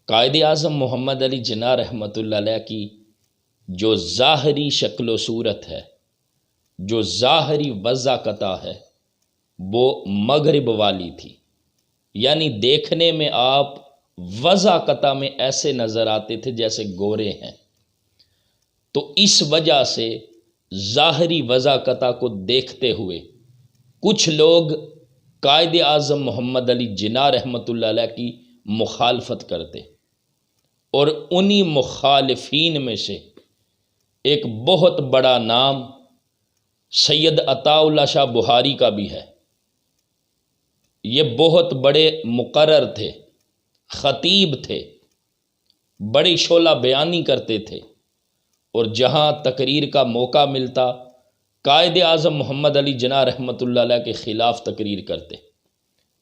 قائد اعظم محمد علی جناح رحمۃ اللہ علیہ کی جو ظاہری شکل و صورت ہے، جو ظاہری وضاحت ہے، وہ مغرب والی تھی۔ یعنی دیکھنے میں آپ وضاحت میں ایسے نظر آتے تھے جیسے گورے ہیں۔ تو اس وجہ سے ظاہری وضاحت کو دیکھتے ہوئے کچھ لوگ قائد اعظم محمد علی جناح رحمۃ اللہ علیہ کی مخالفت کرتے، اور انہی مخالفین میں سے ایک بہت بڑا نام سید عطاء اللہ شاہ بخاری کا بھی ہے۔ یہ بہت بڑے مقرر تھے، خطیب تھے، بڑی شعلہ بیانی کرتے تھے، اور جہاں تقریر کا موقع ملتا قائد اعظم محمد علی جناح رحمۃ اللہ علیہ کے خلاف تقریر کرتے،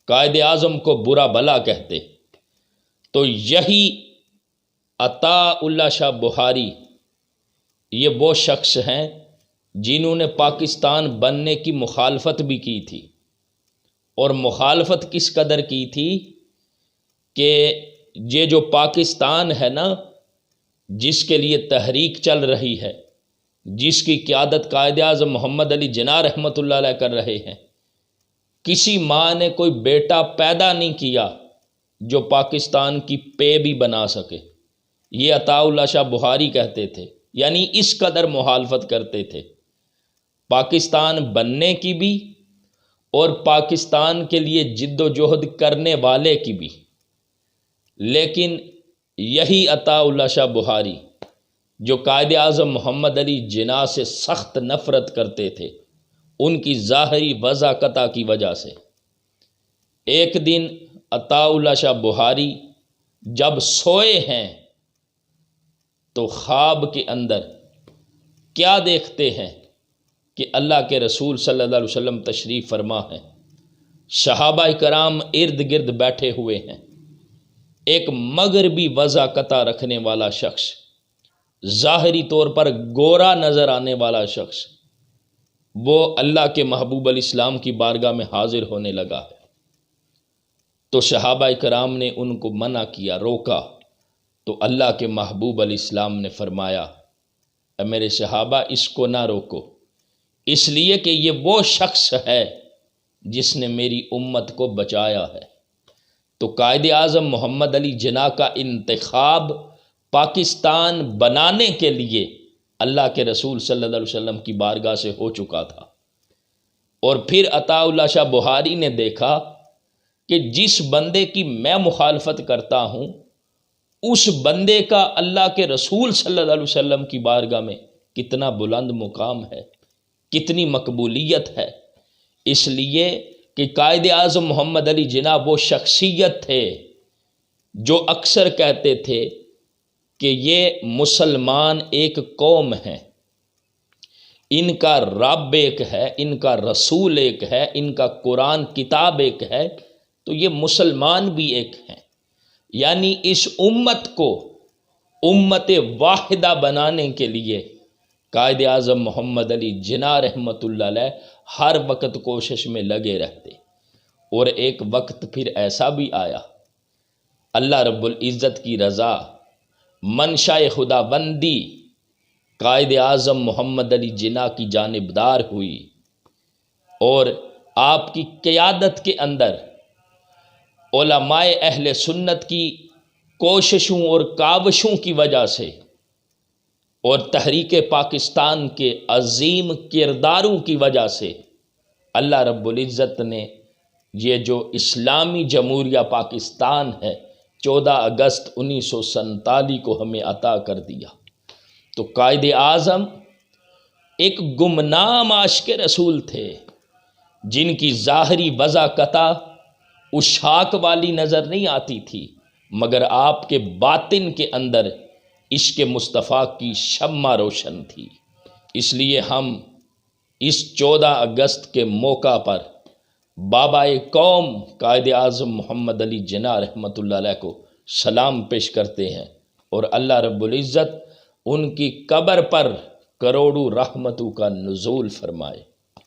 قائد اعظم کو برا بھلا کہتے۔ تو یہی عطاء اللہ شاہ بخاری یہ وہ شخص ہیں جنہوں نے پاکستان بننے کی مخالفت بھی کی تھی، اور مخالفت کس قدر کی تھی کہ یہ جو پاکستان ہے نا، جس کے لیے تحریک چل رہی ہے، جس کی قیادت قائد اعظم محمد علی جناح رحمۃ اللہ علیہ کر رہے ہیں، کسی ماں نے کوئی بیٹا پیدا نہیں کیا جو پاکستان کی پے بھی بنا سکے۔ یہ عطاء اللہ شاہ بخاری کہتے تھے، یعنی اس قدر مخالفت کرتے تھے پاکستان بننے کی بھی اور پاکستان کے لیے جد و جہد کرنے والے کی بھی۔ لیکن یہی عطاء اللہ شاہ بخاری جو قائد اعظم محمد علی جناح سے سخت نفرت کرتے تھے، ان کی ظاہری وضاحت کی وجہ سے ایک دن عطاء اللہ شاہ بخاری جب سوئے ہیں تو خواب کے اندر کیا دیکھتے ہیں کہ اللہ کے رسول صلی اللہ علیہ وسلم تشریف فرما ہیں، صحابہ کرام ارد گرد بیٹھے ہوئے ہیں، ایک مغربی وضاحت رکھنے والا شخص، ظاہری طور پر گورا نظر آنے والا شخص، وہ اللہ کے محبوب علیہ السلام کی بارگاہ میں حاضر ہونے لگا ہے۔ تو صحابہ کرام نے ان کو منع کیا، روکا، تو اللہ کے محبوب علیہ السلام نے فرمایا، اے میرے صحابہ اس کو نہ روکو، اس لیے کہ یہ وہ شخص ہے جس نے میری امت کو بچایا ہے۔ تو قائد اعظم محمد علی جناح کا انتخاب پاکستان بنانے کے لیے اللہ کے رسول صلی اللہ علیہ وسلم کی بارگاہ سے ہو چکا تھا۔ اور پھر عطاء اللہ شاہ بخاری نے دیکھا کہ جس بندے کی میں مخالفت کرتا ہوں اس بندے کا اللہ کے رسول صلی اللہ علیہ وسلم کی بارگاہ میں کتنا بلند مقام ہے، کتنی مقبولیت ہے۔ اس لیے کہ قائد اعظم محمد علی جناح وہ شخصیت تھے جو اکثر کہتے تھے کہ یہ مسلمان ایک قوم ہے، ان کا رب ایک ہے، ان کا رسول ایک ہے، ان کا قرآن کتاب ایک ہے، تو یہ مسلمان بھی ایک ہیں۔ یعنی اس امت کو امت واحدہ بنانے کے لیے قائد اعظم محمد علی جناح رحمۃ اللہ علیہ ہر وقت کوشش میں لگے رہتے۔ اور ایک وقت پھر ایسا بھی آیا، اللہ رب العزت کی رضا، منشاء خدا بندی قائد اعظم محمد علی جناح کی جانبدار ہوئی، اور آپ کی قیادت کے اندر علماء اہل سنت کی کوششوں اور کاوشوں کی وجہ سے اور تحریک پاکستان کے عظیم کرداروں کی وجہ سے اللہ رب العزت نے یہ جو اسلامی جمہوریہ پاکستان ہے 14 اگست 1947 کو ہمیں عطا کر دیا۔ تو قائد اعظم ایک گمنام عاشق رسول تھے جن کی ظاہری وضاحت اشاک والی نظر نہیں آتی تھی، مگر آپ کے باطن کے اندر عشق مصطفیٰ کی شمع روشن تھی۔ اس لیے ہم اس 14 اگست کے موقع پر بابا قوم قائد اعظم محمد علی جناح رحمۃ اللہ علیہ کو سلام پیش کرتے ہیں، اور اللہ رب العزت ان کی قبر پر کروڑوں رحمتوں کا نزول فرمائے۔